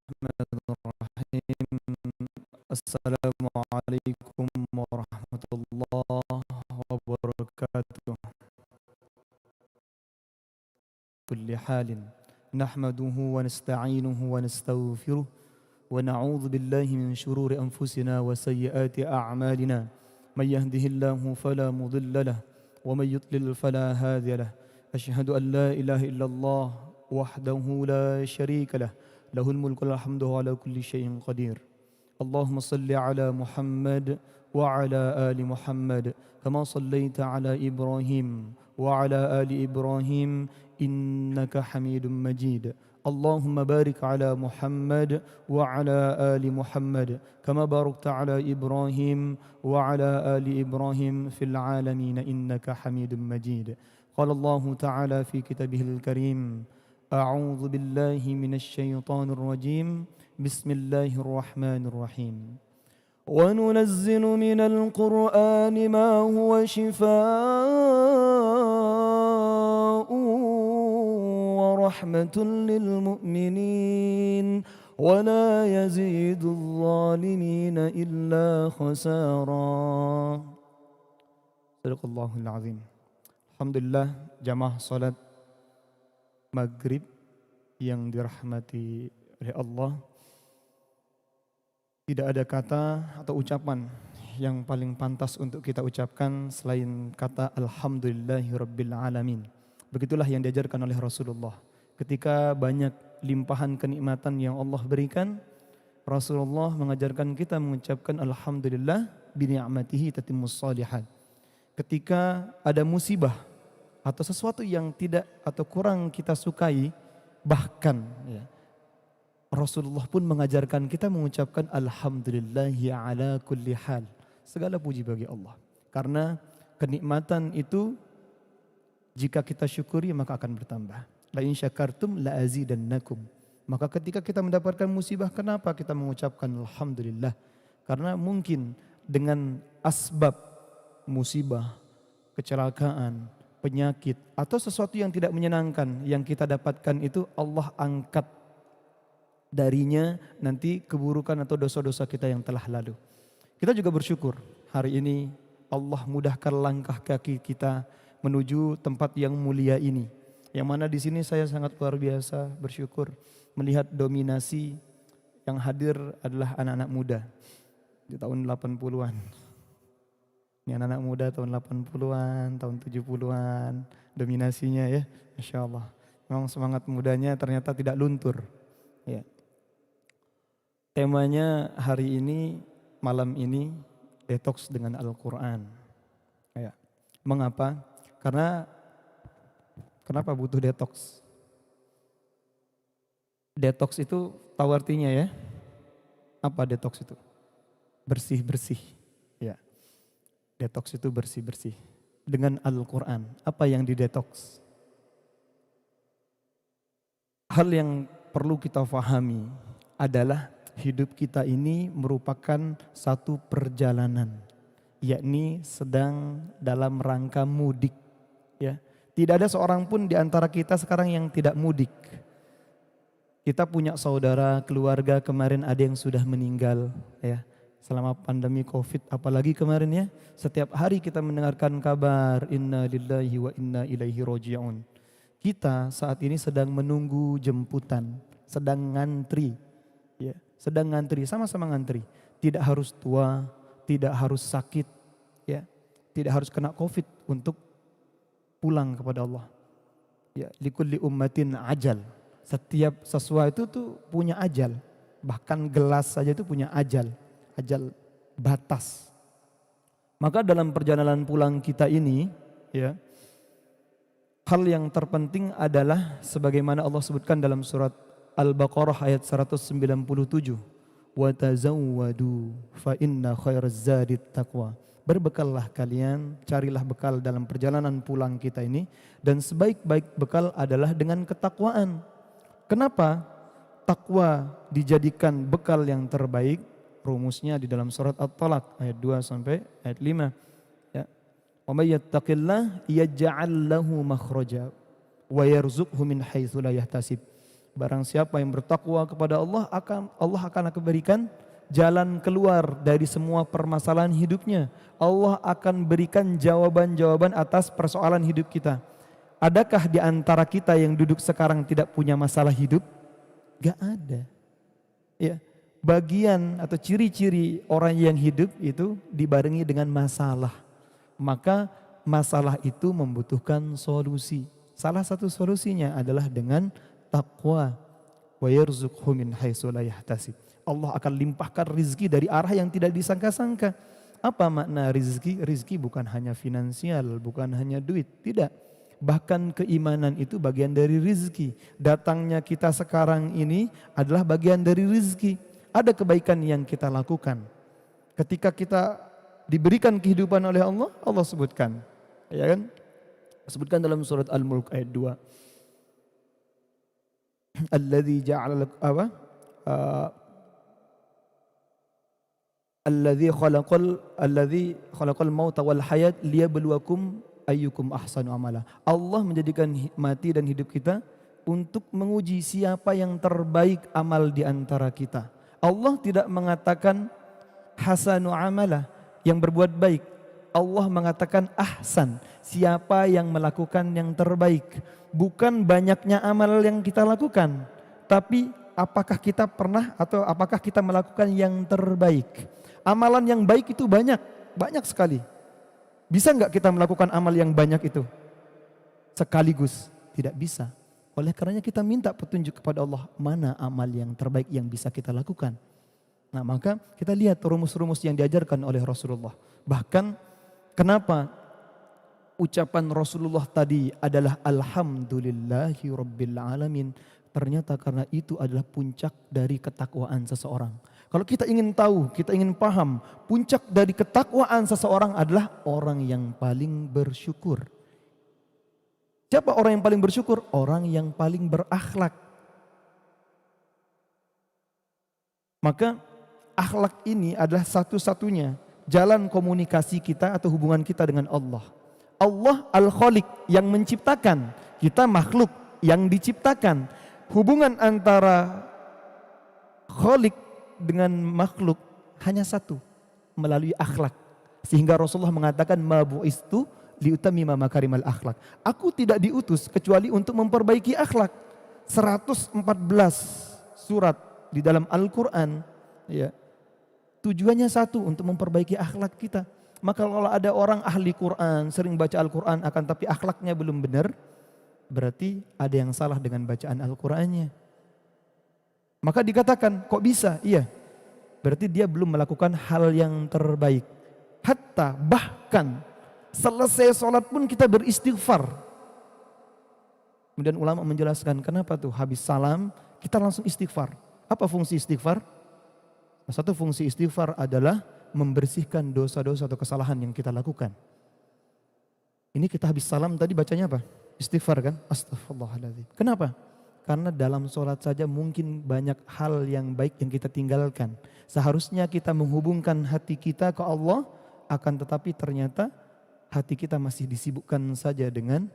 Bismillahirrahmanirrahim. Assalamualaikum warahmatullahi wabarakatuh. Kulli halin nahmaduhu wa nasta'inuhu wa nastaghfiruh wa na'udzu billahi min shururi anfusina wa sayyiati a'malina. May yahdihillahu fala mudilla lahu wa may yudlil fala hadiya lahu. Asyhadu an la ilaha illallah wahdahu la syarika lahu. Lahul mulku wal hamdu wa ala kulli syai'in qadir. Allahumma salli ala Muhammad wa ala ali Muhammad kama sallaita ala Ibrahim wa ala ali Ibrahim innaka Hamidum Majid. Allahumma barik ala Muhammad wa ala ali Muhammad kama barakta ala Ibrahim wa ala ali Ibrahim fil alamin innaka Hamidum Majid. Qala Allah Ta'ala fi kitabihil karim. أعوذ بالله من الشيطان الرجيم بسم الله الرحمن الرحيم وننزل من القرآن ما هو شفاء ورحمة للمؤمنين ولا يزيد الظالمين إلا خسارا. صدق الله العظيم. الحمد لله. Jamaah salat Maghrib yang dirahmati oleh Allah, tidak ada kata atau ucapan yang paling pantas untuk kita ucapkan selain kata Alhamdulillahirabbil alamin. Begitulah yang diajarkan oleh Rasulullah. Ketika banyak limpahan kenikmatan yang Allah berikan, Rasulullah mengajarkan kita mengucapkan Alhamdulillah bi ni'matihi tatimmus shalihat. Ketika ada musibah atau sesuatu yang tidak atau kurang kita sukai, bahkan ya, Rasulullah pun mengajarkan kita mengucapkan Alhamdulillahi ala kulli hal. Segala puji bagi Allah. Karena kenikmatan itu jika kita syukuri maka akan bertambah. La in syakartum la azidannakum. Maka ketika kita mendapatkan musibah, kenapa kita mengucapkan Alhamdulillah? Karena mungkin dengan asbab musibah, kecelakaan, penyakit atau sesuatu yang tidak menyenangkan yang kita dapatkan itu Allah angkat darinya nanti keburukan atau dosa-dosa kita yang telah lalu. Kita juga bersyukur hari ini Allah mudahkan langkah kaki kita menuju tempat yang mulia ini. Yang mana di sini saya sangat luar biasa bersyukur melihat dominasi yang hadir adalah anak-anak muda di tahun 80-an. Ini anak-anak muda tahun 80-an, tahun 70-an, dominasinya ya, Masya Allah. Memang semangat mudanya ternyata tidak luntur. Ya. Temanya hari ini, malam ini, detox dengan Al-Quran. Ya. Mengapa? Karena, kenapa butuh detox? Detox itu tahu artinya ya? Apa detox itu? Bersih-bersih. Ya. Detox itu bersih-bersih dengan Al-Quran. Apa yang didetox? Hal yang perlu kita fahami adalah hidup kita ini merupakan satu perjalanan, yakni sedang dalam rangka mudik. Ya, tidak ada seorang pun di antara kita sekarang yang tidak mudik. Kita punya saudara, keluarga, kemarin ada yang sudah meninggal, ya. Selama pandemi Covid, apalagi kemarin ya, setiap hari kita mendengarkan kabar inna lillahi wa inna ilaihi roji'un. Kita saat ini sedang menunggu jemputan, sedang ngantri, ya, sedang ngantri, sama-sama ngantri. Tidak harus tua, tidak harus sakit, ya, tidak harus kena Covid untuk pulang kepada Allah. Ya, likulli ummatin ajal. Setiap sesuatu itu punya ajal, bahkan gelas saja itu punya ajal batas. Maka dalam perjalanan pulang kita ini, ya, hal yang terpenting adalah sebagaimana Allah sebutkan dalam surat Al-Baqarah ayat 197, wa tazawwadu fa inna khairaz zadit taqwa. Berbekallah kalian, carilah bekal dalam perjalanan pulang kita ini, dan sebaik-baik bekal adalah dengan ketakwaan. Kenapa takwa dijadikan bekal yang terbaik? Rumusnya di dalam surat At-Talaq ayat 2 sampai ayat 5. Ya. Wa may yattaqillah yaj'al lahu makhraja wa yarzuqhu min haitsu la yahtasib. Barang siapa yang bertakwa kepada Allah akan berikan jalan keluar dari semua permasalahan hidupnya. Allah akan berikan jawaban-jawaban atas persoalan hidup kita. Adakah di antara kita yang duduk sekarang tidak punya masalah hidup? Gak ada. Ya, bagian atau ciri-ciri orang yang hidup itu dibarengi dengan masalah. Maka masalah itu membutuhkan solusi. Salah satu solusinya adalah dengan taqwa. Wa yarzuqhu min haitsu la yahtasib. Allah akan limpahkan rizki dari arah yang tidak disangka-sangka. Apa makna rizki? Rizki bukan hanya finansial, bukan hanya duit, tidak. Bahkan keimanan itu bagian dari rizki. Datangnya kita sekarang ini adalah bagian dari rizki. Ada kebaikan yang kita lakukan. Ketika kita diberikan kehidupan oleh Allah, Allah sebutkan. Ya kan? Sebutkan dalam surat Al-Mulk ayat 2. Alladzi ja'ala alladzi khalaqal mauta wal hayat liyabluwakum ayyukum ahsanu amala. Allah menjadikan mati dan hidup kita untuk menguji siapa yang terbaik amal di antara kita. Allah tidak mengatakan hasanu amala, yang berbuat baik. Allah mengatakan ahsan, siapa yang melakukan yang terbaik. Bukan banyaknya amal yang kita lakukan, tapi apakah kita pernah atau apakah kita melakukan yang terbaik. Amalan yang baik itu banyak sekali. Bisa enggak kita melakukan amal yang banyak itu sekaligus? Tidak bisa. Oleh karenanya kita minta petunjuk kepada Allah, mana amal yang terbaik yang bisa kita lakukan. Nah, maka kita lihat rumus-rumus yang diajarkan oleh Rasulullah. Bahkan kenapa ucapan Rasulullah tadi adalah alhamdulillahi rabbil alamin. Ternyata karena itu adalah puncak dari ketakwaan seseorang. Kalau kita ingin tahu, kita ingin paham, puncak dari ketakwaan seseorang adalah orang yang paling bersyukur. Siapa orang yang paling bersyukur? Orang yang paling berakhlak. Maka akhlak ini adalah satu-satunya jalan komunikasi kita atau hubungan kita dengan Allah. Allah Al-Khaliq yang menciptakan, kita makhluk yang diciptakan. Hubungan antara Khaliq dengan makhluk hanya satu, melalui akhlak. Sehingga Rasulullah mengatakan ma bu'istu liutammima makarimal akhlak. Aku tidak diutus kecuali untuk memperbaiki akhlak. 114 surat di dalam Al-Qur'an, ya. Tujuannya satu, untuk memperbaiki akhlak kita. Maka kalau ada orang ahli Quran, sering baca Al-Quran akan tapi akhlaknya belum benar, berarti ada yang salah dengan bacaan Al-Qurannya. Maka dikatakan, kok bisa? Iya, berarti dia belum melakukan hal yang terbaik. Hatta bahkan selesai sholat pun kita beristighfar. Kemudian ulama menjelaskan kenapa tuh habis salam kita langsung istighfar. Apa fungsi istighfar? Satu fungsi istighfar adalah membersihkan dosa-dosa atau kesalahan yang kita lakukan. Ini kita habis salam tadi bacanya apa? Istighfar kan? Astaghfirullahaladzim. Kenapa? Karena dalam sholat saja mungkin banyak hal yang baik yang kita tinggalkan. Seharusnya kita menghubungkan hati kita ke Allah, akan tetapi ternyata hati kita masih disibukkan saja dengan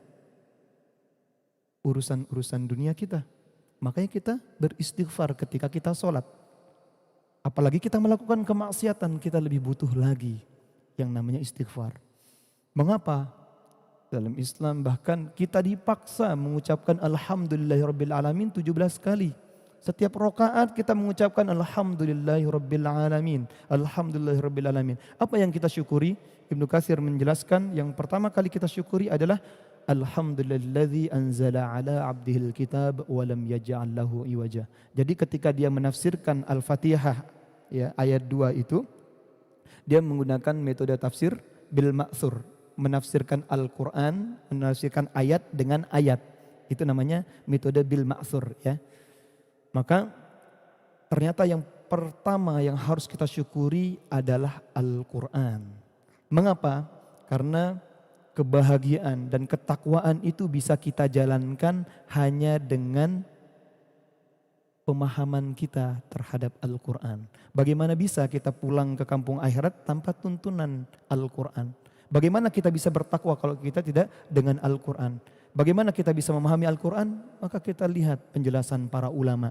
urusan-urusan dunia kita. Makanya kita beristighfar ketika kita sholat. Apalagi kita melakukan kemaksiatan, kita lebih butuh lagi yang namanya istighfar. Mengapa? Dalam Islam bahkan kita dipaksa mengucapkan alhamdulillahirabbil alamin 17 kali. Setiap rakaat kita mengucapkan alhamdulillahirabbil alamin, alhamdulillahirabbil alamin. Apa yang kita syukuri? Ibnu Katsir menjelaskan yang pertama kali kita syukuri adalah alhamdulilladzi anzala ala abdihil kitab wa lam yaj'al lahu iwaja. Jadi ketika dia menafsirkan Al-Fatihah, ya, ayat 2 itu, dia menggunakan metode tafsir bil ma'thur, menafsirkan Al-Quran, menafsirkan ayat dengan ayat. Itu namanya metode bil ma'thur, ya. Maka ternyata yang pertama yang harus kita syukuri adalah Al-Quran. Mengapa? Karena kebahagiaan dan ketakwaan itu bisa kita jalankan hanya dengan pemahaman kita terhadap Al-Quran. Bagaimana bisa kita pulang ke kampung akhirat tanpa tuntunan Al-Quran? Bagaimana kita bisa bertakwa kalau kita tidak dengan Al-Quran? Bagaimana kita bisa memahami Al-Quran? Maka kita lihat penjelasan para ulama.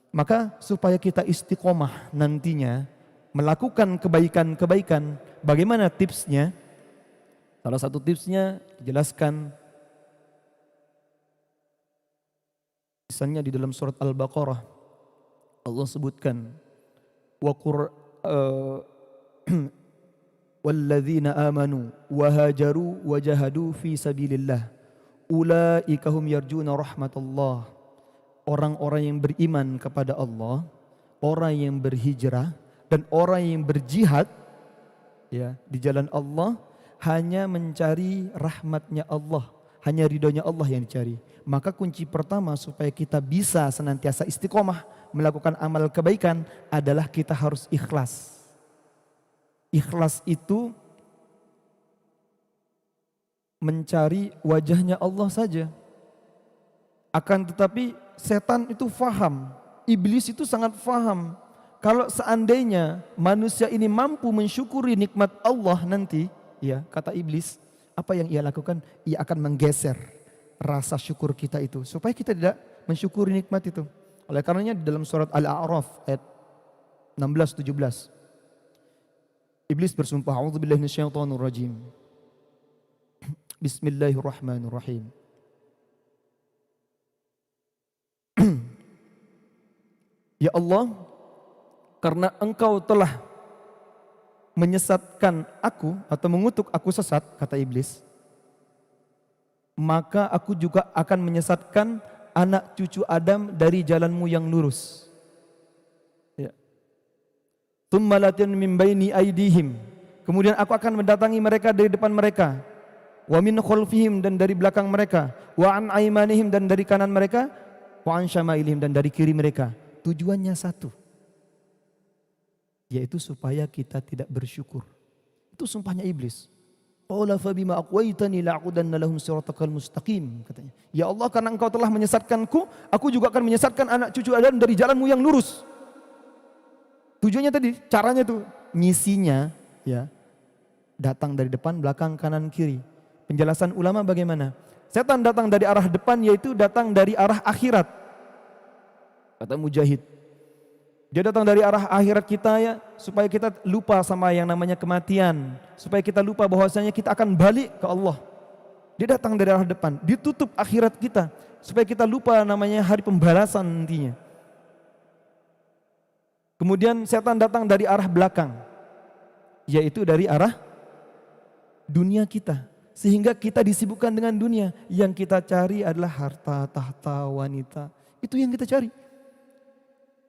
Maka supaya kita istiqomah nantinya melakukan kebaikan-kebaikan, bagaimana tipsnya? Salah satu tipsnya dijelaskan misalnya di dalam surat Al-Baqarah. Allah sebutkan wa walladzina amanu wa hajaru wa jahadu fi sabilillah ulaika hum yarjuna rahmatullah. Orang-orang yang beriman kepada Allah, orang yang berhijrah dan orang yang berjihad ya di jalan Allah hanya mencari rahmatnya Allah, hanya ridhonya Allah yang dicari. Maka kunci pertama supaya kita bisa senantiasa istiqomah melakukan amal kebaikan adalah kita harus ikhlas. Ikhlas itu mencari wajahnya Allah saja. Akan tetapi setan itu faham, iblis itu sangat faham. Kalau seandainya manusia ini mampu mensyukuri nikmat Allah nanti, ya kata iblis, apa yang ia lakukan? Ia akan menggeser rasa syukur kita itu supaya kita tidak mensyukuri nikmat itu. Oleh karenanya di dalam surat Al-A'raf ayat 16-17 iblis bersumpah, a'udzubillahi minasyaitonirrajim. Bismillahirrahmanirrahim. Ya Allah, karena Engkau telah menyesatkan aku atau mengutuk aku sesat, kata iblis, maka aku juga akan menyesatkan anak cucu Adam dari jalanmu yang lurus. Ya. Tsumma la'atiyannahum min baini aydihim. Kemudian aku akan mendatangi mereka dari depan mereka. Wa min khalfihim, dan dari belakang mereka. Wa an aymanihim, dan dari kanan mereka. Wa an syama'ilihim, dan dari kiri mereka. Tujuannya satu, yaitu supaya kita tidak bersyukur. Itu sumpahnya iblis. Qala fa bima aqwaitani la'qudanna lahum siratakal mustaqim, katanya. Ya Allah, karena Engkau telah menyesatkanku, aku juga akan menyesatkan anak cucu Adam dari jalanmu yang lurus. Tujuannya tadi, caranya tuh, misinya ya, datang dari depan, belakang, kanan, kiri. Penjelasan ulama bagaimana? Setan datang dari arah depan, yaitu datang dari arah akhirat. Kata Mujahid, dia datang dari arah akhirat kita ya, supaya kita lupa sama yang namanya kematian, supaya kita lupa bahwasanya kita akan balik ke Allah. Dia datang dari arah depan, ditutup akhirat kita, supaya kita lupa namanya hari pembalasan nantinya. Kemudian setan datang dari arah belakang, yaitu dari arah dunia kita, sehingga kita disibukkan dengan dunia. Yang kita cari adalah harta, tahta, wanita. Itu yang kita cari.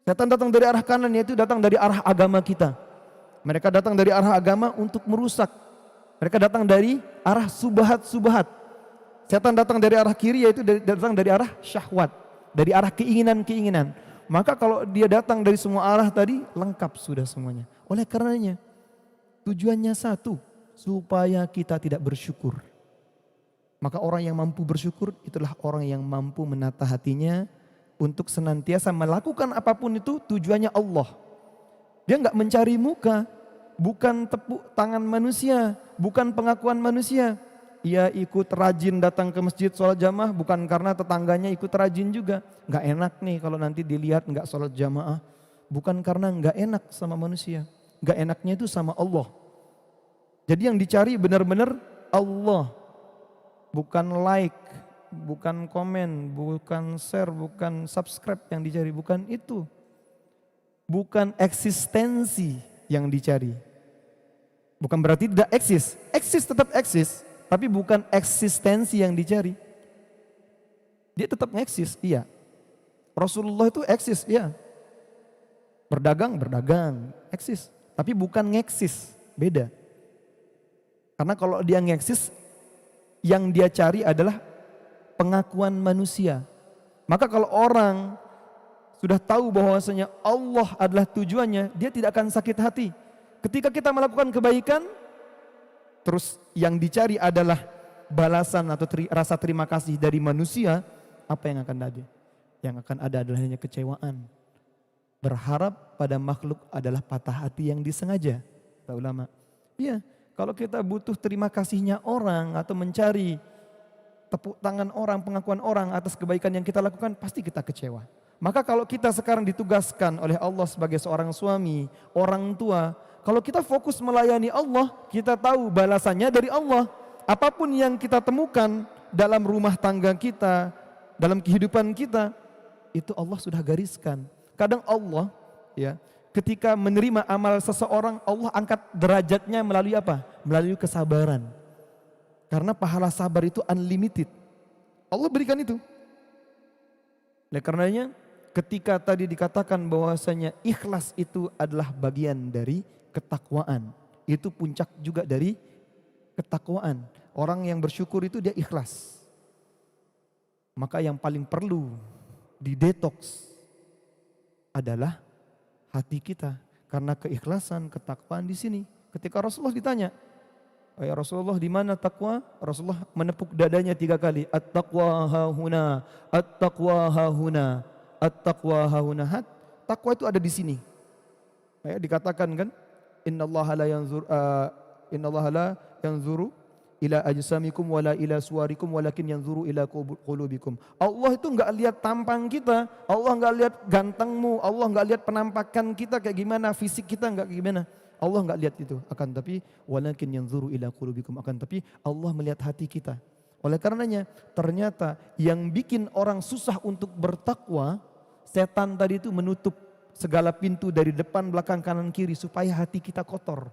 Setan datang dari arah kanan, yaitu datang dari arah agama kita. Mereka datang dari arah agama untuk merusak. Mereka datang dari arah subahat-subahat. Setan datang dari arah kiri, yaitu datang dari arah syahwat, dari arah keinginan-keinginan. Maka kalau dia datang dari semua arah tadi, lengkap sudah semuanya. Oleh karenanya, tujuannya satu, supaya kita tidak bersyukur. Maka orang yang mampu bersyukur, itulah orang yang mampu menata hatinya untuk senantiasa melakukan apapun itu tujuannya Allah. Dia enggak mencari muka, bukan tepuk tangan manusia, bukan pengakuan manusia. Ia ikut rajin datang ke masjid sholat jamaah bukan karena tetangganya ikut rajin juga. Enggak enak nih kalau nanti dilihat enggak sholat jamaah. Bukan karena enggak enak sama manusia. Enggak enaknya itu sama Allah. Jadi yang dicari benar-benar Allah. Bukan like, bukan komen, bukan share, bukan subscribe yang dicari, bukan itu. Bukan eksistensi yang dicari. Bukan berarti tidak eksis, eksis tetap eksis, tapi bukan eksistensi yang dicari. Dia tetap eksis, iya. Rasulullah itu eksis, iya. Berdagang, eksis, tapi bukan ngeksis, beda. Karena kalau dia ngeksis, yang dia cari adalah pengakuan manusia. Maka kalau orang sudah tahu bahwasanya Allah adalah tujuannya, dia tidak akan sakit hati. Ketika kita melakukan kebaikan, terus yang dicari adalah balasan atau rasa terima kasih dari manusia, apa yang akan ada? Yang akan ada adalah hanya kecewaan. Berharap pada makhluk adalah patah hati yang disengaja. Kata ulama. Iya, kalau kita butuh terima kasihnya orang atau mencari tepuk tangan orang, pengakuan orang atas kebaikan yang kita lakukan, pasti kita kecewa. Maka kalau kita sekarang ditugaskan oleh Allah sebagai seorang suami, orang tua, kalau kita fokus melayani Allah, kita tahu balasannya dari Allah. Apapun yang kita temukan dalam rumah tangga kita, dalam kehidupan kita, itu Allah sudah gariskan. Kadang Allah ya, ketika menerima amal seseorang, Allah angkat derajatnya melalui apa? Melalui kesabaran. Karena pahala sabar itu unlimited. Allah berikan itu. Oleh karenanya ketika tadi dikatakan bahwasanya ikhlas itu adalah bagian dari ketakwaan. Itu puncak juga dari ketakwaan. Orang yang bersyukur itu dia ikhlas. Maka yang paling perlu didetoks adalah hati kita. Karena keikhlasan, ketakwaan di sini. Ketika Rasulullah ditanya, ya Rasulullah di mana takwa? Rasulullah menepuk dadanya 3 kali. At-taqwa hahuna, at-taqwa hahuna, at-taqwa hahuna. Takwa itu ada di sini. Ya, dikatakan kan, innallaha la yanzuru ila ajsamikum wala ila suwarikum walakin yanzuru ila qulubikum. Allah itu enggak lihat tampang kita, Allah enggak lihat gantengmu, Allah enggak lihat penampakan kita kayak gimana, fisik kita enggak gimana. Allah enggak lihat itu, akan tapi walakin yanzuru ila qulubikum, akan tapi Allah melihat hati kita. Oleh karenanya ternyata yang bikin orang susah untuk bertakwa, setan tadi itu menutup segala pintu dari depan, belakang, kanan, kiri supaya hati kita kotor.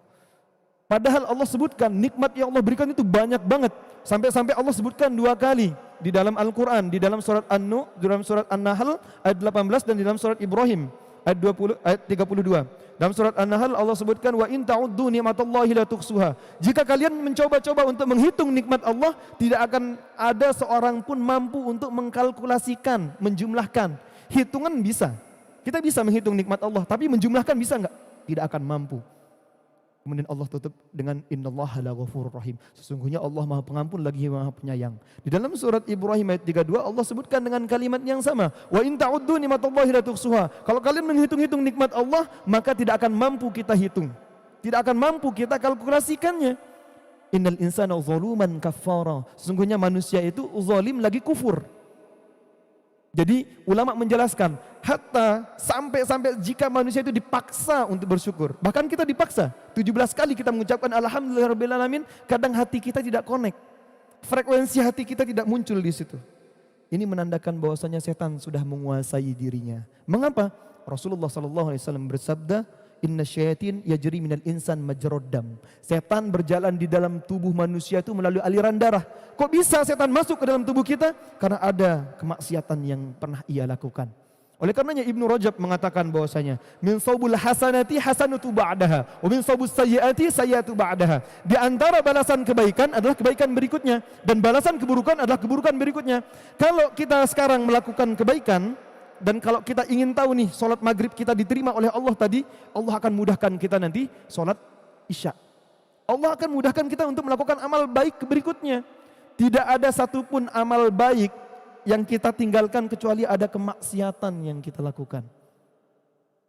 Padahal Allah sebutkan nikmat yang Allah berikan itu banyak banget. Sampai-sampai Allah sebutkan 2 kali di dalam Al-Quran, di dalam surat di dalam surat An-Nahl ayat 18 dan di dalam surat Ibrahim ayat 32. Dalam surat An-Nahl Allah sebutkan wa in ta'uddu ni'matallahi la tuhsuha. Jika kalian mencoba-coba untuk menghitung nikmat Allah, tidak akan ada seorang pun mampu untuk mengkalkulasikan, menjumlahkan. Hitungan bisa. Kita bisa menghitung nikmat Allah, tapi menjumlahkan bisa enggak? Tidak akan mampu. Kemudian Allah tutup dengan innallaha laghafurur rahim. Sesungguhnya Allah Maha Pengampun lagi Maha Penyayang. Di dalam surat Ibrahim ayat 32 Allah sebutkan dengan kalimat yang sama. Wa in ta'uddu ni'matallahi la tuhsuha. Kalau kalian menghitung-hitung nikmat Allah, maka tidak akan mampu kita hitung. Tidak akan mampu kita kalkulasikannya. Innal insana zaluman kafara. Sesungguhnya manusia itu zalim lagi kufur. Jadi ulama menjelaskan, hatta sampai jika manusia itu dipaksa untuk bersyukur. Bahkan kita dipaksa, 17 kali kita mengucapkan alhamdulillahirabbil alamin, kadang hati kita tidak connect. Frekuensi hati kita tidak muncul di situ. Ini menandakan bahwasanya setan sudah menguasai dirinya. Mengapa? Rasulullah SAW bersabda, inna syayatin yajri minal insan majrad dam. Setan berjalan di dalam tubuh manusia itu melalui aliran darah. Kok bisa setan masuk ke dalam tubuh kita? Karena ada kemaksiatan yang pernah ia lakukan. Oleh karenanya Ibnu Rajab mengatakan bahwasanya min saubul hasanati hasanatu ba'daha wa min saubus sayyiati sayyiatu ba'daha. Di antara balasan kebaikan adalah kebaikan berikutnya dan balasan keburukan adalah keburukan berikutnya. Kalau kita sekarang melakukan kebaikan, dan kalau kita ingin tahu nih sholat maghrib kita diterima oleh Allah tadi, Allah akan mudahkan kita nanti sholat isya. Allah akan mudahkan kita untuk melakukan amal baik berikutnya. Tidak ada satupun amal baik yang kita tinggalkan kecuali ada kemaksiatan yang kita lakukan.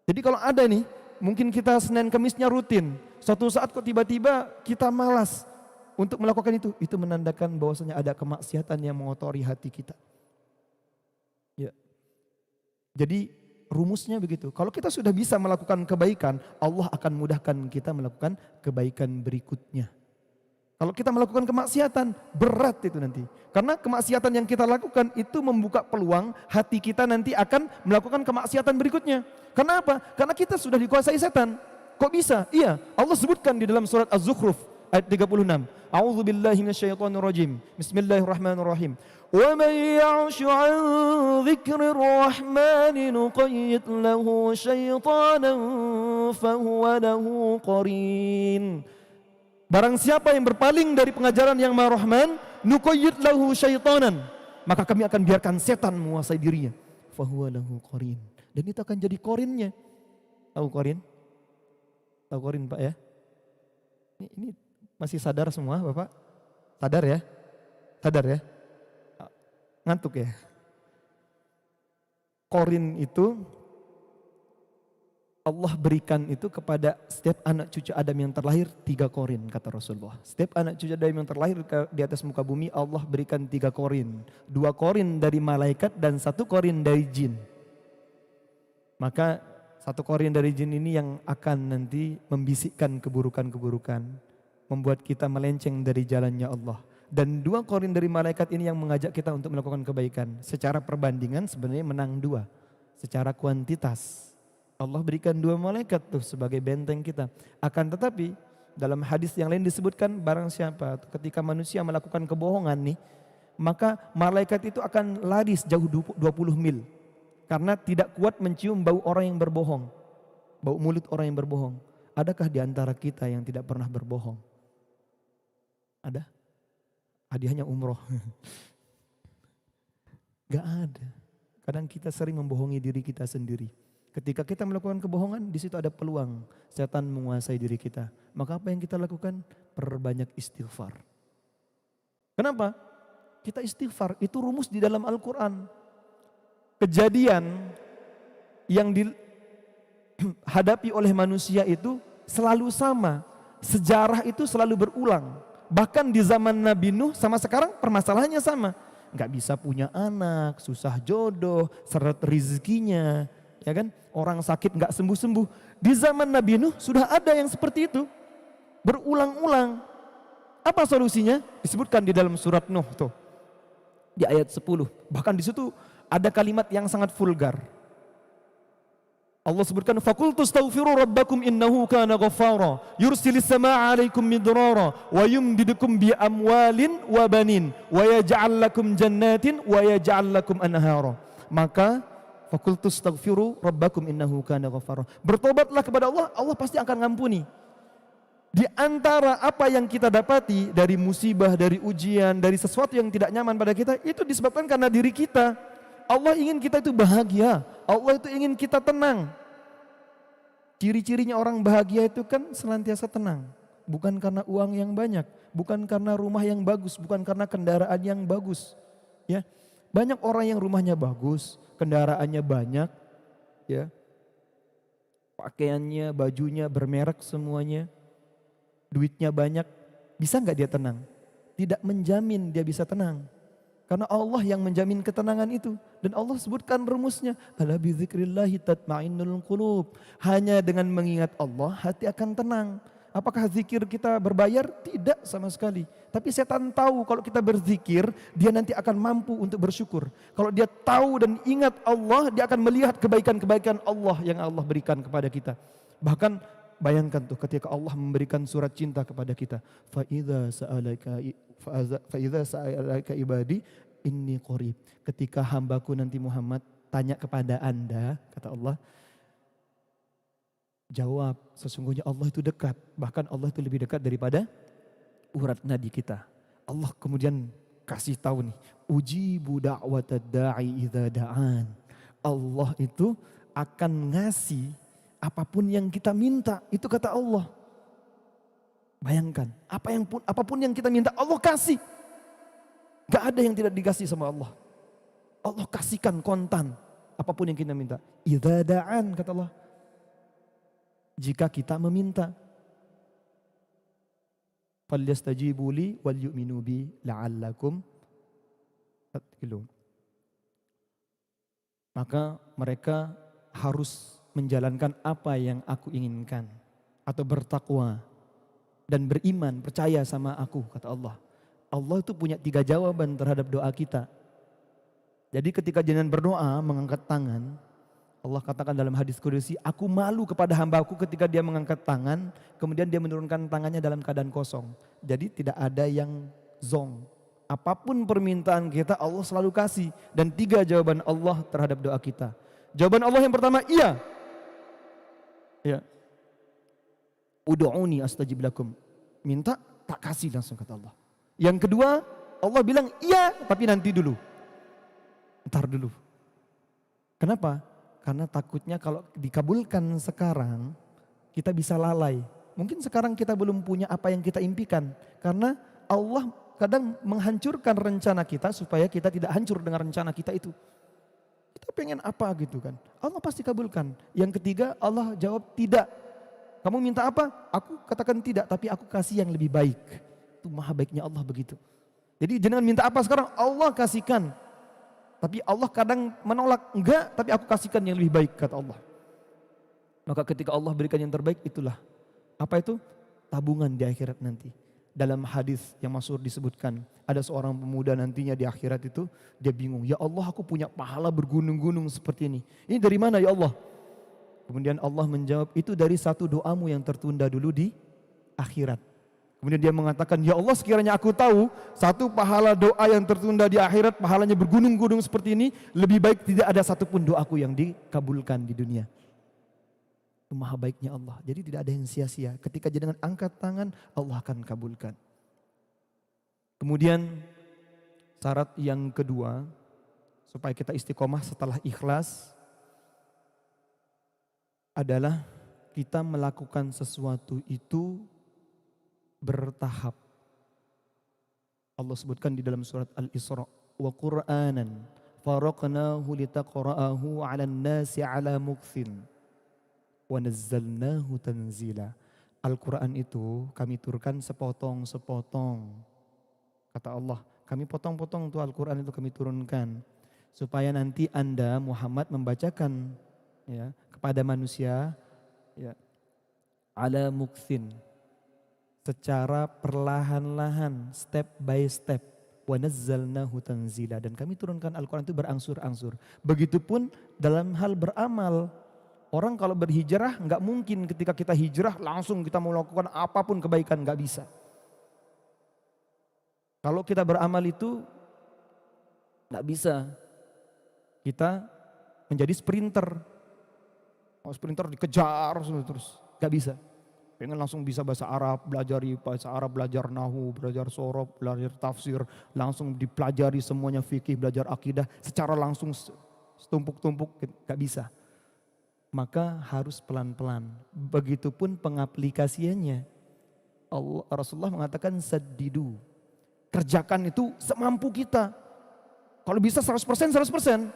Jadi kalau ada nih, mungkin kita Senin Kemisnya rutin, suatu saat kok tiba-tiba kita malas untuk melakukan itu menandakan bahwasanya ada kemaksiatan yang mengotori hati kita. Ya. Jadi rumusnya begitu. Kalau kita sudah bisa melakukan kebaikan, Allah akan mudahkan kita melakukan kebaikan berikutnya. Kalau kita melakukan kemaksiatan, berat itu nanti. Karena kemaksiatan yang kita lakukan itu membuka peluang hati kita nanti akan melakukan kemaksiatan berikutnya. Kenapa? Karena kita sudah dikuasai setan. Kok bisa? Iya, Allah sebutkan di dalam surat Az-Zukhruf ayat 36. A'udzu billahi minasyaitonir rajim. Bismillahirrahmanirrahim. Wa may ya'shu 'an dzikrir rahmani nuqayyid lahu syaitanan fahuwa lahu qarin. Barang siapa yang berpaling dari pengajaran yang Maha Rahman, nuqayyid lahu syaitanan, maka kami akan biarkan setan menguasai dirinya. Fahuwa lahu qarin. Dan itu akan jadi korinnya. Tahu korin? Tahu korin Pak ya? Ini masih sadar semua Bapak? Sadar ya? Sadar ya? Ngantuk ya? Korin itu Allah berikan itu kepada setiap anak cucu Adam yang terlahir 3 korin, kata Rasulullah. Setiap anak cucu Adam yang terlahir di atas muka bumi, Allah berikan 3 korin. 2 korin dari malaikat dan 1 korin dari jin. Maka 1 korin dari jin ini yang akan nanti membisikkan keburukan-keburukan, membuat kita melenceng dari jalannya Allah. Dan 2 korin dari malaikat ini yang mengajak kita untuk melakukan kebaikan. Secara perbandingan sebenarnya menang 2. Secara kuantitas Allah berikan 2 malaikat tuh sebagai benteng kita. Akan tetapi dalam hadis yang lain disebutkan barang siapa ketika manusia melakukan kebohongan nih, maka malaikat itu akan lari sejauh 20 mil. Karena tidak kuat mencium bau orang yang berbohong. Bau mulut orang yang berbohong. Adakah di antara kita yang tidak pernah berbohong? Ada? Hadiahnya umroh. Gak ada. Kadang kita sering membohongi diri kita sendiri. Ketika kita melakukan kebohongan, di situ ada peluang setan menguasai diri kita. Maka apa yang kita lakukan? Perbanyak istighfar. Kenapa? Kita istighfar, itu rumus di dalam Al-Quran. Kejadian yang dihadapi oleh manusia itu selalu sama. Sejarah itu selalu berulang. Bahkan di zaman Nabi Nuh sama sekarang permasalahannya sama. Gak bisa punya anak, susah jodoh, seret rizkinya. Ya kan? Orang sakit gak sembuh-sembuh. Di zaman Nabi Nuh sudah ada yang seperti itu. Berulang-ulang. Apa solusinya? Disebutkan di dalam surat Nuh tuh. Di ayat 10. Bahkan di situ ada kalimat yang sangat vulgar. Allah sebutkan faqultu astaghfiru rabbakum innahu kana ghaffara yursilis samaa'a 'alaikum midrara wa yumdidukum bi amwalin wa banin wa yaj'al lakum jannatin wa yaj'al lakum anhara. Maka faqultu astaghfiru rabbakum innahu kana ghaffara. Bertobatlah kepada Allah, Allah pasti akan ngampuni. Di antara apa yang kita dapati dari musibah, dari ujian, dari sesuatu yang tidak nyaman pada kita, itu disebabkan karena diri kita. Allah ingin kita itu bahagia. Allah itu ingin kita tenang. Ciri-cirinya orang bahagia itu kan senantiasa tenang. Bukan karena uang yang banyak, bukan karena rumah yang bagus, bukan karena kendaraan yang bagus. Ya, banyak orang yang rumahnya bagus, kendaraannya banyak, ya, pakaiannya, bajunya bermerek semuanya, duitnya banyak, bisa nggak dia tenang? Tidak menjamin dia bisa tenang. Karena Allah yang menjamin ketenangan itu. Dan Allah sebutkan rumusnya. Ala bizikrillahi tatma'innul qulub. Hanya dengan mengingat Allah hati akan tenang. Apakah zikir kita berbayar? Tidak sama sekali. Tapi setan tahu kalau kita berzikir, dia nanti akan mampu untuk bersyukur. Kalau dia tahu dan ingat Allah, dia akan melihat kebaikan-kebaikan Allah yang Allah berikan kepada kita. Bahkan bayangkan tuh ketika Allah memberikan surat cinta kepada kita. Fa'idha sa'alaka ibadi inni qarib. Ketika hambaku nanti Muhammad tanya kepada anda, kata Allah, jawab, sesungguhnya Allah itu dekat. Bahkan Allah itu lebih dekat daripada urat nadi kita. Allah kemudian kasih tahu nih, ujibu da'watad da'i idza da'an. Allah itu akan ngasih apapun yang kita minta, itu kata Allah. Bayangkan, apapun yang kita minta Allah kasih. Gak ada yang tidak dikasih sama Allah. Allah kasihkan kontan apapun yang kita minta. Idza da'an, kata Allah. Jika kita meminta. Falyastajibu li wal yu'minu bi la'allakum tattaqun. Maka mereka harus menjalankan apa yang aku inginkan atau bertakwa dan beriman, percaya sama aku, kata Allah. Allah itu punya 3 jawaban terhadap doa kita. Jadi ketika jenengan berdoa mengangkat tangan, Allah katakan dalam hadis qudsi, aku malu kepada hambaku ketika dia mengangkat tangan, kemudian dia menurunkan tangannya dalam keadaan kosong. Jadi tidak ada yang zong. Apapun permintaan kita Allah selalu kasih. Dan 3 jawaban Allah terhadap doa kita. Jawaban Allah yang pertama, iya. Ya. Udu'uni astajib lakum. Minta, tak kasih langsung, kata Allah. Yang kedua, Allah bilang iya, tapi nanti dulu. Ntar dulu. Kenapa? Karena takutnya kalau dikabulkan sekarang, kita bisa lalai. Mungkin sekarang kita belum punya apa yang kita impikan. Karena Allah kadang menghancurkan rencana kita supaya kita tidak hancur dengan rencana kita itu. Kita Kita pengen apa gitu kan. Allah pasti kabulkan. Yang ketiga Allah jawab tidak. Kamu minta apa? Aku katakan tidak, tapi aku kasih yang lebih baik. Itu maha baiknya Allah begitu. Jadi jangan minta apa sekarang, Allah kasihkan. Tapi Allah kadang menolak, enggak, tapi aku kasihkan yang lebih baik, kata Allah. Maka ketika Allah berikan yang terbaik, itulah. Apa itu? Tabungan di akhirat nanti. Dalam hadis yang masyhur disebutkan, ada seorang pemuda nantinya di akhirat itu, dia bingung, ya Allah aku punya pahala bergunung-gunung seperti ini. Ini dari mana ya Allah? Kemudian Allah menjawab, itu dari satu doamu yang tertunda dulu di akhirat. Kemudian dia mengatakan, ya Allah sekiranya aku tahu satu pahala doa yang tertunda di akhirat, pahalanya bergunung-gunung seperti ini, lebih baik tidak ada satupun doaku yang dikabulkan di dunia. Itu maha baiknya Allah. Jadi tidak ada yang sia-sia. Ketika jenengan angkat tangan, Allah akan kabulkan. Kemudian syarat yang kedua, supaya kita istiqomah setelah ikhlas, adalah kita melakukan sesuatu itu bertahap. Allah sebutkan di dalam surat Al-Isra, wa Qur'anan faraqnahu litaqra'ahu 'alan nasi 'ala mukthin wa nazzalnahu tanzila. Al-Quran itu kami turunkan sepotong-sepotong. Kata Allah, kami potong-potong tuh Al-Quran itu kami turunkan. Supaya nanti Anda Muhammad membacakan ya, kepada manusia ya, ala mukthin. Secara perlahan-lahan, step by step. Wa nazzalnahu tanzila. Dan kami turunkan Al-Quran itu berangsur-angsur. Begitupun dalam hal beramal. Orang kalau berhijrah nggak mungkin ketika kita hijrah langsung kita mau melakukan apapun kebaikan, nggak bisa. Kalau kita beramal itu nggak bisa. Kita menjadi sprinter. Oh, sprinter dikejar terus, nggak bisa. Pengen langsung bisa bahasa Arab, belajar nahu, belajar sorob, belajar tafsir, langsung dipelajari semuanya fikih, belajar akidah, secara langsung setumpuk-tumpuk, nggak bisa. Maka harus pelan-pelan. Begitupun pengaplikasiannya. Rasulullah mengatakan saddidu. Kerjakan itu semampu kita. Kalau bisa 100%, 100%.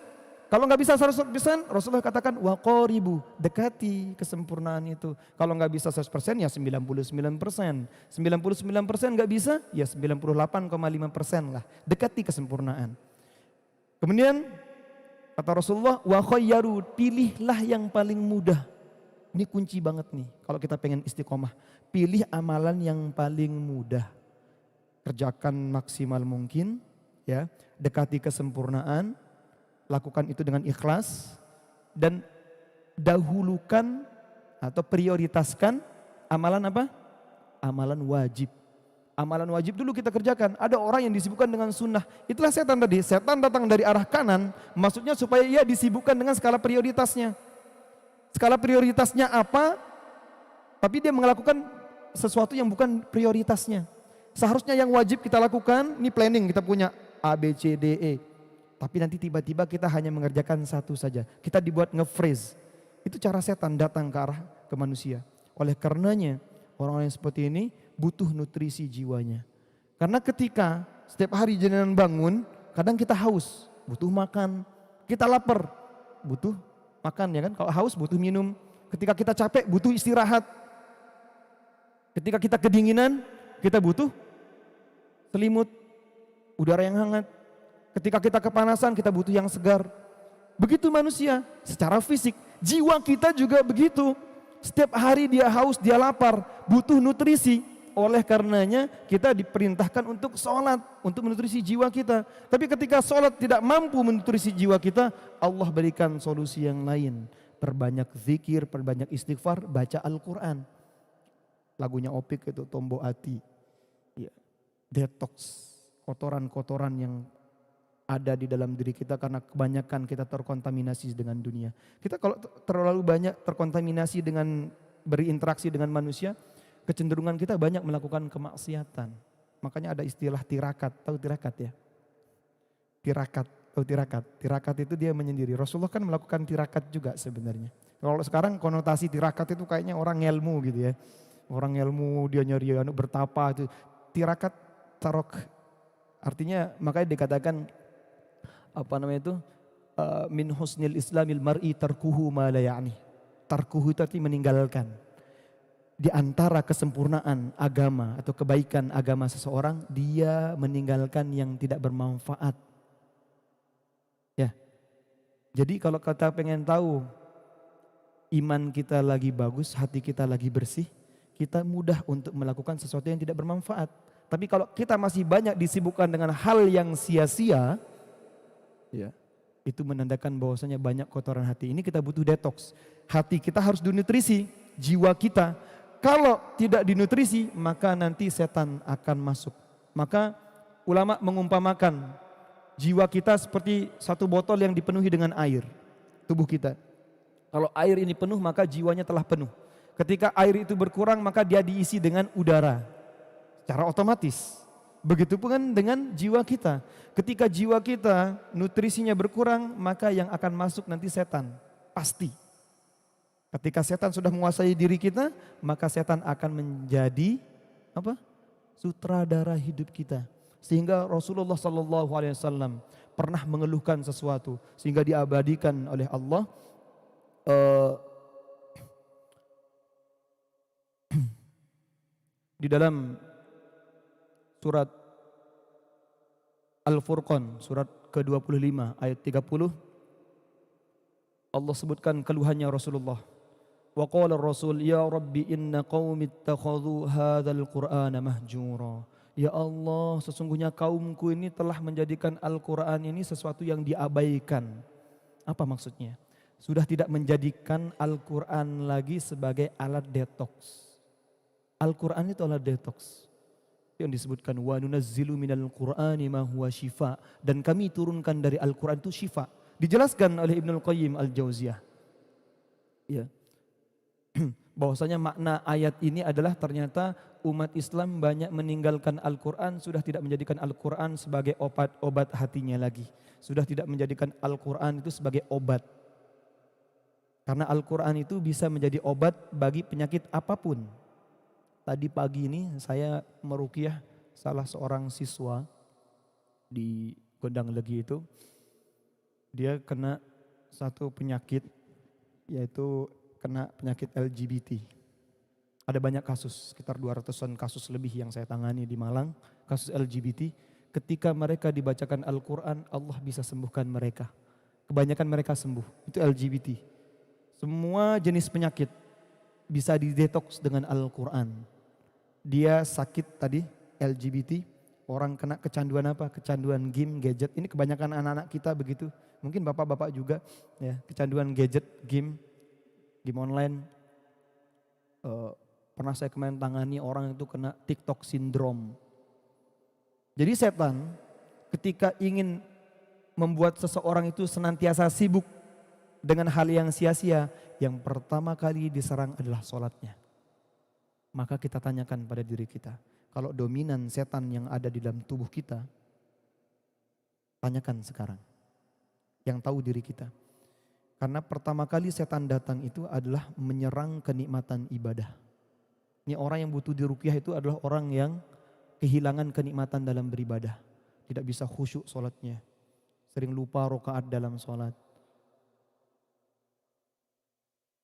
Kalau nggak bisa 100%, Rasulullah katakan waqaribu, dekati kesempurnaan itu. Kalau nggak bisa 100% ya 99%. 99% nggak bisa ya 98,5% lah. Dekati kesempurnaan. Kemudian kata Rasulullah, wa khayyaru, pilihlah yang paling mudah. Ini kunci banget nih kalau kita pengen istiqomah. Pilih amalan yang paling mudah. Kerjakan maksimal mungkin, ya. Dekati kesempurnaan, lakukan itu dengan ikhlas dan dahulukan atau prioritaskan amalan apa? Amalan wajib. Amalan wajib dulu kita kerjakan. Ada orang yang disibukkan dengan sunnah. Itulah setan tadi. Setan datang dari arah kanan. Maksudnya supaya ia disibukkan dengan skala prioritasnya. Skala prioritasnya apa? Tapi dia melakukan sesuatu yang bukan prioritasnya. Seharusnya yang wajib kita lakukan, ini planning kita punya A, B, C, D, E. Tapi nanti tiba-tiba kita hanya mengerjakan satu saja. Kita dibuat nge-freeze. Itu cara setan datang ke arah ke manusia. Oleh karenanya orang-orang yang seperti ini butuh nutrisi jiwanya. Karena ketika setiap hari jenengan bangun, kadang kita haus, butuh makan. Kita lapar, butuh makan ya kan. Kalau haus butuh minum. Ketika kita capek butuh istirahat. Ketika kita kedinginan, kita butuh selimut, udara yang hangat. Ketika kita kepanasan, kita butuh yang segar. Begitu manusia secara fisik, jiwa kita juga begitu. Setiap hari dia haus, dia lapar, butuh nutrisi. Oleh karenanya kita diperintahkan untuk sholat, untuk menutrisi jiwa kita. Tapi ketika sholat tidak mampu menutrisi jiwa kita, Allah berikan solusi yang lain. Perbanyak zikir, perbanyak istighfar, baca Al-Quran. Lagunya Opik itu Tombo Ati. Ya. Detox kotoran-kotoran yang ada di dalam diri kita karena kebanyakan kita terkontaminasi dengan dunia. Kita kalau terlalu banyak terkontaminasi dengan berinteraksi dengan manusia, kecenderungan kita banyak melakukan kemaksiatan. Makanya ada istilah tirakat, tahu tirakat ya? Tirakat, tahu tirakat? Tirakat itu dia menyendiri. Rasulullah kan melakukan tirakat juga sebenarnya. Kalau sekarang konotasi tirakat itu kayaknya orang ngelmu gitu ya. Orang ngelmu dia nyari bertapa itu. Tirakat tarok artinya makanya dikatakan apa namanya itu min husnil islamil mar'i tarkuhu ma la ya'ni. Tarkuhu itu artinya meninggalkan. Di antara kesempurnaan agama atau kebaikan agama seseorang, dia meninggalkan yang tidak bermanfaat. Ya. Jadi kalau kita pengen tahu iman kita lagi bagus, hati kita lagi bersih, kita mudah untuk melakukan sesuatu yang tidak bermanfaat. Tapi kalau kita masih banyak disibukkan dengan hal yang sia-sia, ya, itu menandakan bahwasanya banyak kotoran hati. Ini kita butuh detox. Hati kita harus dinutrisi, jiwa kita. Kalau tidak dinutrisi, maka nanti setan akan masuk. Maka ulama mengumpamakan jiwa kita seperti satu botol yang dipenuhi dengan air, tubuh kita. Kalau air ini penuh, maka jiwanya telah penuh. Ketika air itu berkurang, maka dia diisi dengan udara. Secara otomatis. Begitu pun dengan jiwa kita. Ketika jiwa kita nutrisinya berkurang, maka yang akan masuk nanti setan. Pasti. Ketika setan sudah menguasai diri kita, maka setan akan menjadi apa? Sutradara hidup kita. Sehingga Rasulullah SAW pernah mengeluhkan sesuatu. Sehingga diabadikan oleh Allah. Di dalam surat Al-Furqan, surat ke-25 ayat 30, Allah sebutkan keluhannya Rasulullah. Wa qala ar-rasul ya rabbi inna qaumi ittakhadhu hadzal qur'ana mahjura. Ya Allah, sesungguhnya kaumku ini telah menjadikan Al-Qur'an ini sesuatu yang diabaikan. Apa maksudnya? Sudah tidak menjadikan Al-Qur'an lagi sebagai alat detox. Al-Qur'an itu alat detox. Yang disebutkan wa nunazzilu minal qur'ani ma huwa syifa, dan kami turunkan dari Al-Qur'an itu syifa. Dijelaskan oleh Ibnul Qayyim Al-Jauziyah. Ya. Bahwasanya makna ayat ini adalah ternyata umat Islam banyak meninggalkan Al-Qur'an, sudah tidak menjadikan Al-Qur'an sebagai obat hatinya lagi. Sudah tidak menjadikan Al-Qur'an itu sebagai obat. Karena Al-Qur'an itu bisa menjadi obat bagi penyakit apapun. Tadi pagi ini saya meruqyah salah seorang siswa di Gondang Legi itu. Dia kena satu penyakit, yaitu kena penyakit LGBT. Ada banyak kasus, sekitar 200-an kasus lebih yang saya tangani di Malang, kasus LGBT. Ketika mereka dibacakan Al-Quran, Allah bisa sembuhkan mereka. Kebanyakan mereka sembuh, itu LGBT. Semua jenis penyakit bisa didetoks dengan Al-Quran. Dia sakit tadi, LGBT, orang kena kecanduan apa? Kecanduan game, gadget. Ini kebanyakan anak-anak kita begitu. Mungkin bapak-bapak juga, ya, kecanduan gadget, game online. Pernah saya kemarin tangani orang itu kena TikTok syndrome. Jadi setan ketika ingin membuat seseorang itu senantiasa sibuk dengan hal yang sia-sia, yang pertama kali diserang adalah sholatnya. Maka kita tanyakan pada diri kita, kalau dominan setan yang ada di dalam tubuh kita, tanyakan sekarang. Yang tahu diri kita. Karena pertama kali setan datang itu adalah menyerang kenikmatan ibadah. Ini orang yang butuh diruqyah itu adalah orang yang kehilangan kenikmatan dalam beribadah. Tidak bisa khusyuk sholatnya. Sering lupa rakaat dalam sholat.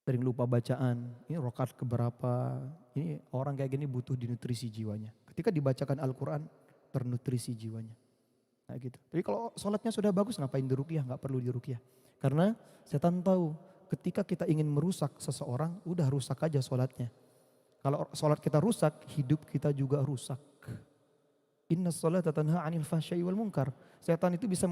Sering lupa bacaan. Ini rakaat keberapa. Ini orang kayak gini butuh dinutrisi jiwanya. Ketika dibacakan Al-Quran, ternutrisi jiwanya. Nah gitu. Jadi kalau sholatnya sudah bagus, ngapain diruqyah? Nggak perlu diruqyah. Karena setan tahu ketika kita ingin merusak seseorang, udah rusak aja sholatnya. Kalau sholat kita rusak, hidup kita juga rusak. Inna sholata tanha 'anil fahsya'i wal munkar. Setan itu bisa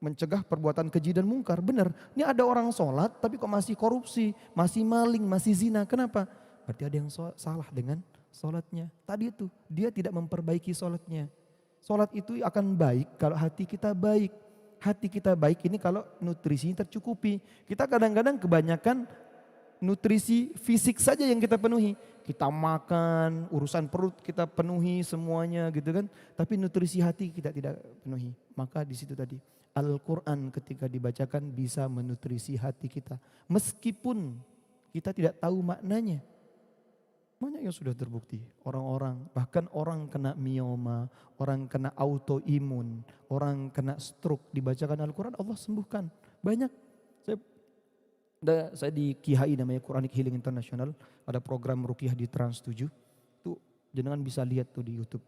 mencegah perbuatan keji dan mungkar. Benar, ini ada orang sholat tapi kok masih korupsi, masih maling, masih zina. Kenapa? Berarti ada yang salah dengan sholatnya. Tadi itu, dia tidak memperbaiki sholatnya. Sholat itu akan baik kalau hati kita baik. Hati kita baik ini kalau nutrisinya tercukupi. Kita kadang-kadang kebanyakan nutrisi fisik saja yang kita penuhi. Kita makan, urusan perut kita penuhi semuanya gitu kan. Tapi nutrisi hati kita tidak penuhi. Maka di situ tadi, Al-Quran ketika dibacakan bisa menutrisi hati kita. Meskipun kita tidak tahu maknanya. Banyak yang sudah terbukti. Orang-orang, bahkan orang kena mioma, orang kena autoimun, orang kena stroke, dibacakan Al-Quran Allah sembuhkan. Banyak. Saya di KIHI namanya Quranic Healing International, ada program ruqyah di Trans 7. Tuh jenengan bisa lihat tuh di YouTube.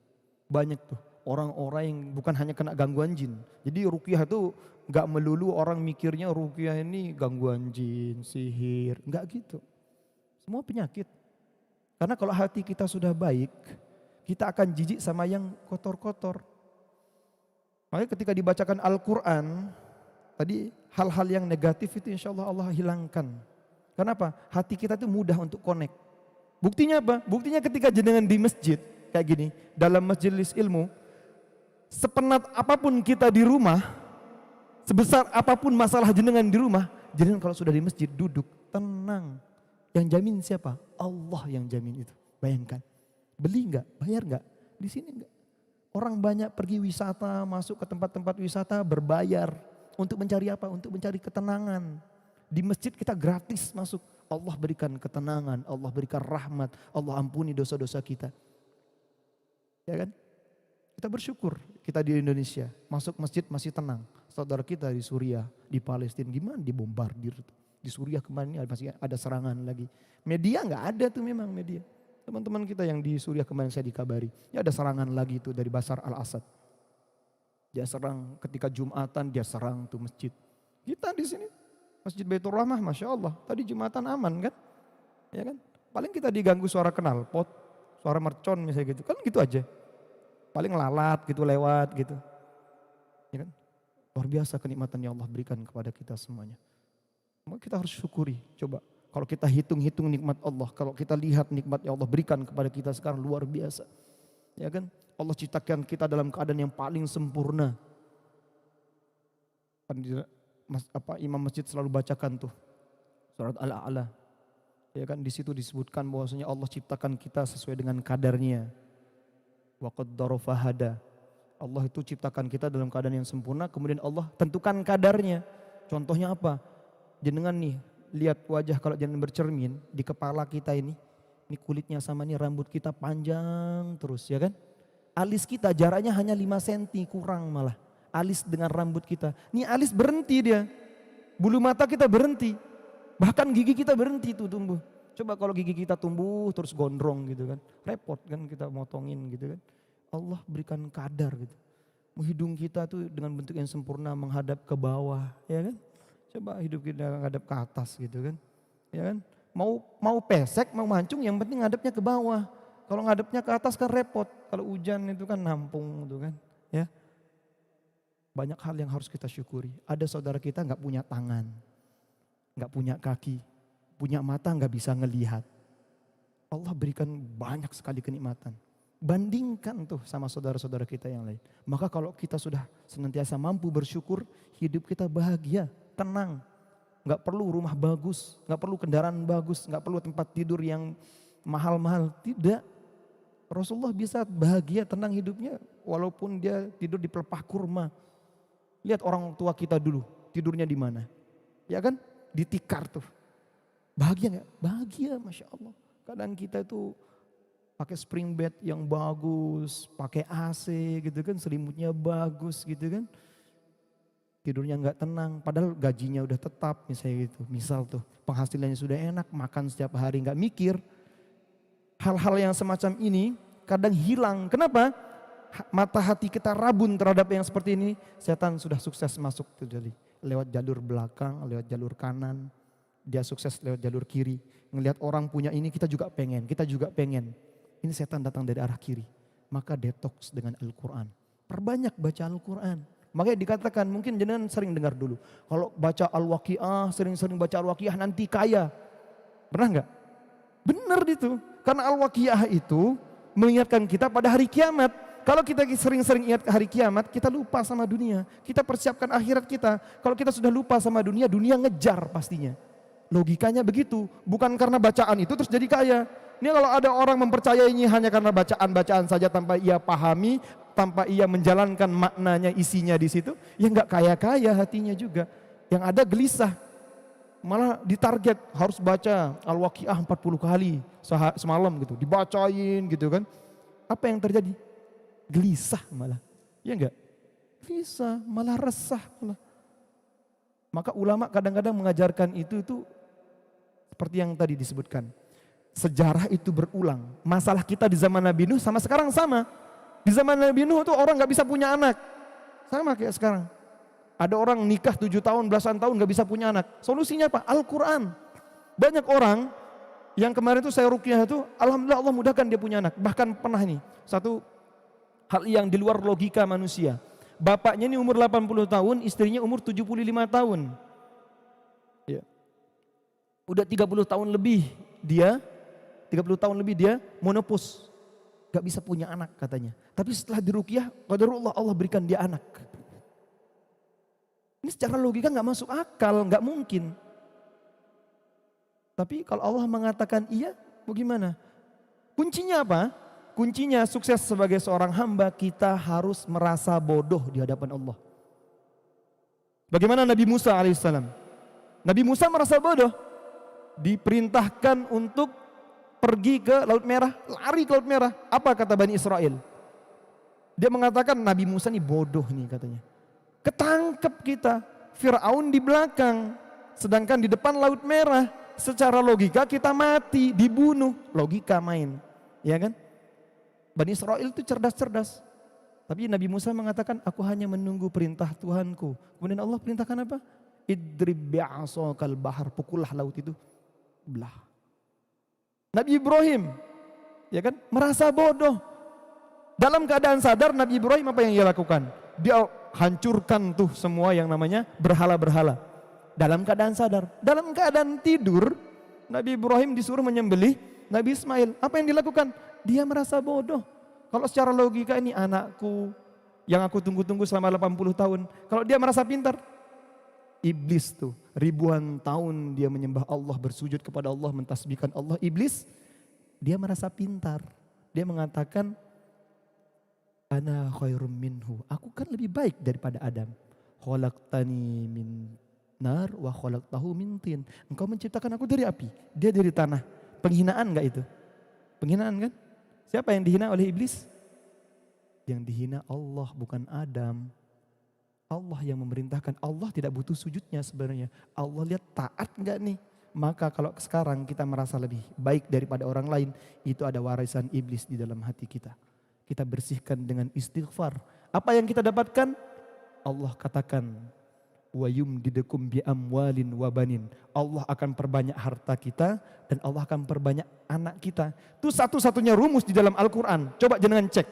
Banyak tuh orang-orang yang bukan hanya kena gangguan jin. Jadi ruqyah itu gak melulu orang mikirnya ruqyah ini gangguan jin, sihir, enggak gitu. Semua penyakit. Karena kalau hati kita sudah baik, kita akan jijik sama yang kotor-kotor. Makanya ketika dibacakan Al-Quran, tadi hal-hal yang negatif itu insya Allah Allah hilangkan. Kenapa? Hati kita itu mudah untuk connect. Buktinya apa? Buktinya ketika jenengan di masjid, kayak gini, dalam majelis ilmu, sepenat apapun kita di rumah, sebesar apapun masalah jenengan di rumah, jenengan kalau sudah di masjid duduk, tenang. Yang jamin siapa? Allah yang jamin itu. Bayangkan. Beli enggak? Bayar enggak? Di sini enggak. Orang banyak pergi wisata, masuk ke tempat-tempat wisata berbayar. Untuk mencari apa? Untuk mencari ketenangan. Di masjid kita gratis masuk. Allah berikan ketenangan, Allah berikan rahmat, Allah ampuni dosa-dosa kita. Ya kan? Kita bersyukur kita di Indonesia. Masuk masjid masih tenang. Saudara kita di Suriah, di Palestina gimana dibombardir. Di Suriah kemarin masih ada serangan lagi. Media nggak ada tuh memang media. Teman-teman kita yang di Suriah kemarin saya dikabari. Ya ada serangan lagi tuh dari Bashar al-Assad. Dia serang ketika Jumatan dia serang tuh masjid. Kita di sini Masjid Baitur Rahmah Masya Allah. Tadi Jumatan aman kan? Ya kan? Paling kita diganggu suara knalpot, suara mercon misalnya gitu. Kan gitu aja. Paling lalat gitu lewat gitu. Ya kan? Luar biasa kenikmatan yang Allah berikan kepada kita semuanya. Maka kita harus syukuri. Coba kalau kita hitung-hitung nikmat Allah, kalau kita lihat nikmat yang Allah berikan kepada kita sekarang luar biasa. Ya kan? Allah ciptakan kita dalam keadaan yang paling sempurna. Imam masjid selalu bacakan tuh surat Al-A'la. Ya kan? Di situ disebutkan bahwasanya Allah ciptakan kita sesuai dengan kadarnya. Wa qaddara fahada. Allah itu ciptakan kita dalam keadaan yang sempurna, kemudian Allah tentukan kadarnya. Contohnya apa? Jenengan nih, lihat wajah kalau jenengan bercermin di kepala kita ini kulitnya sama nih rambut kita panjang terus ya kan. Alis kita jaraknya hanya 5 cm kurang malah. Alis dengan rambut kita. Nih alis berhenti dia. Bulu mata kita berhenti. Bahkan gigi kita berhenti tuh tumbuh. Coba kalau gigi kita tumbuh terus gondrong gitu kan. Repot kan kita motongin gitu kan. Allah berikan kadar gitu. Hidung kita tuh dengan bentuk yang sempurna menghadap ke bawah ya kan. Coba hidup kita ngadap ke atas gitu kan. Ya kan? Mau pesek, mau mancung yang penting ngadapnya ke bawah. Kalau ngadapnya ke atas kan repot. Kalau hujan itu kan nampung gitu kan. Ya. Banyak hal yang harus kita syukuri. Ada saudara kita nggak punya tangan. Nggak punya kaki. Punya mata nggak bisa ngelihat. Allah berikan banyak sekali kenikmatan. Bandingkan tuh sama saudara-saudara kita yang lain. Maka kalau kita sudah senantiasa mampu bersyukur, hidup kita bahagia. Tenang, nggak perlu rumah bagus, nggak perlu kendaraan bagus, nggak perlu tempat tidur yang mahal-mahal, tidak. Rasulullah bisa bahagia, tenang hidupnya, walaupun dia tidur di pelepah kurma. Lihat orang tua kita dulu, tidurnya di mana? Ya kan? Di tikar tuh. Bahagia nggak? Bahagia, Masya Allah. Kadang kita itu pakai spring bed yang bagus, pakai AC gitu kan, selimutnya bagus gitu kan. Tidurnya nggak tenang, padahal gajinya udah tetap misalnya gitu. Misal tuh penghasilannya sudah enak, makan setiap hari nggak mikir. Hal-hal yang semacam ini kadang hilang. Kenapa? Mata hati kita rabun terhadap yang seperti ini. Setan sudah sukses masuk tuh jadi lewat jalur belakang, lewat jalur kanan. Dia sukses lewat jalur kiri. Ngelihat orang punya ini kita juga pengen, kita juga pengen. Ini setan datang dari arah kiri. Maka detox dengan Al-Quran. Perbanyak baca Al-Quran. Makanya dikatakan mungkin jenengan sering dengar dulu. Kalau baca Al-Waqiah, sering-sering baca Al-Waqiah nanti kaya. Pernah enggak? Benar itu. Karena Al-Waqiah itu mengingatkan kita pada hari kiamat. Kalau kita sering-sering ingat hari kiamat, kita lupa sama dunia. Kita persiapkan akhirat kita. Kalau kita sudah lupa sama dunia, dunia ngejar pastinya. Logikanya begitu. Bukan karena bacaan itu terus jadi kaya. Ini kalau ada orang mempercayainya hanya karena bacaan-bacaan saja tanpa ia pahami, tanpa ia menjalankan maknanya, isinya di situ, ya nggak kaya-kaya hatinya juga. Yang ada gelisah. malah ditarget harus baca Al-Waqiah 40 kali semalam gitu, dibacain gitu kan. Apa yang terjadi? Gelisah malah, ya enggak? Gelisah, malah resah malah. Maka ulama kadang-kadang mengajarkan itu seperti yang tadi disebutkan. Sejarah itu berulang. Masalah kita di zaman Nabi Nuh sama sekarang sama. Di zaman Nabi Nuh tuh orang gak bisa punya anak. Sama kayak sekarang. Ada orang nikah 7 tahun, belasan tahun gak bisa punya anak. Solusinya apa? Al-Quran. Banyak orang yang kemarin tuh saya ruqyah itu, alhamdulillah Allah mudahkan dia punya anak. Bahkan pernah nih, satu hal yang di luar logika manusia. Bapaknya ini umur 80 tahun, istrinya umur 75 tahun. Ya. Udah 30 tahun lebih dia monopause. Gak bisa punya anak katanya. Tapi setelah diruqyah, qadarullah Allah berikan dia anak. Ini secara logika gak masuk akal, gak mungkin. Tapi kalau Allah mengatakan iya, bagaimana? Kuncinya apa? Kuncinya sukses sebagai seorang hamba, kita harus merasa bodoh di hadapan Allah. Bagaimana Nabi Musa alaihissalam? Nabi Musa merasa bodoh. Diperintahkan untuk pergi ke Laut Merah, lari ke Laut Merah. Apa kata Bani Israel? Dia mengatakan Nabi Musa ini bodoh nih katanya. Ketangkep kita, Fir'aun di belakang, sedangkan di depan Laut Merah. Secara logika kita mati, dibunuh. Logika main, ya kan? Bani Israel itu cerdas-cerdas. Tapi Nabi Musa mengatakan, aku hanya menunggu perintah Tuhanku. Kemudian Allah perintahkan apa? Idrib bi'asokal bahar, pukullah laut itu belah. Nabi Ibrahim, ya kan, merasa bodoh. Dalam keadaan sadar, Nabi Ibrahim apa yang dia lakukan? Dia hancurkan tuh semua yang namanya berhala-berhala. Dalam keadaan sadar. Dalam keadaan tidur, Nabi Ibrahim disuruh menyembelih Nabi Ismail. Apa yang dilakukan? Dia merasa bodoh. Kalau secara logika ini anakku yang aku tunggu-tunggu selama 80 tahun. Kalau dia merasa pintar, iblis tuh ribuan tahun dia menyembah Allah, bersujud kepada Allah, mentasbihkan Allah. Iblis, dia merasa pintar. Dia mengatakan, ana khairum minhu. Aku kan lebih baik daripada Adam. Khalaqtani min nar wa khalaqtahu min tin. Engkau menciptakan aku dari api, dia dari tanah. Penghinaan enggak itu? Penghinaan kan? Siapa yang dihina oleh iblis? Yang dihina Allah, bukan Adam. Allah yang memerintahkan. Allah tidak butuh sujudnya sebenarnya. Allah lihat taat enggak nih? Maka kalau sekarang kita merasa lebih baik daripada orang lain, itu ada warisan iblis di dalam hati kita. Kita bersihkan dengan istighfar. Apa yang kita dapatkan? Allah katakan, wa yumdidukum bi amwalin wa banin. Allah akan perbanyak harta kita dan Allah akan perbanyak anak kita. Itu satu-satunya rumus di dalam Al-Quran. Coba jangan cek.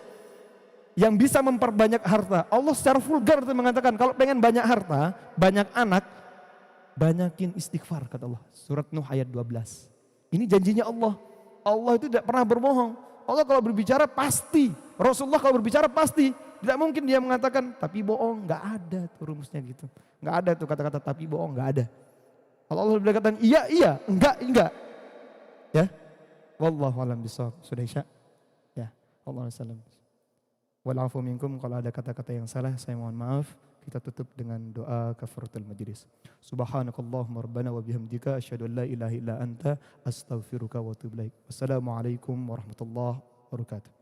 Yang bisa memperbanyak harta. Allah secara vulgar itu mengatakan kalau pengen banyak harta, banyak anak, banyakin istighfar kata Allah. Surat Nuh ayat 12. Ini janjinya Allah. Allah itu tidak pernah berbohong. Allah kalau berbicara pasti. Rasulullah kalau berbicara pasti. Tidak mungkin dia mengatakan tapi bohong. Gak ada tuh rumusnya gitu. Gak ada tuh kata-kata tapi bohong. Gak ada. Kalau Allah berkata iya, iya. Enggak. Ya. Wallahu a'lam bishawab. Sudah isya? Ya. Wallahu a'lam. Walafu minkum, kalau ada kata-kata yang salah saya mohon maaf. Kita tutup dengan doa kafaratul majlis. Subhanakallahumma rabbana wa bihamdika asyhadu an la ilaha illa anta astaghfiruka wa atubu ilaik. Wassalamualaikum warahmatullahi wabarakatuh.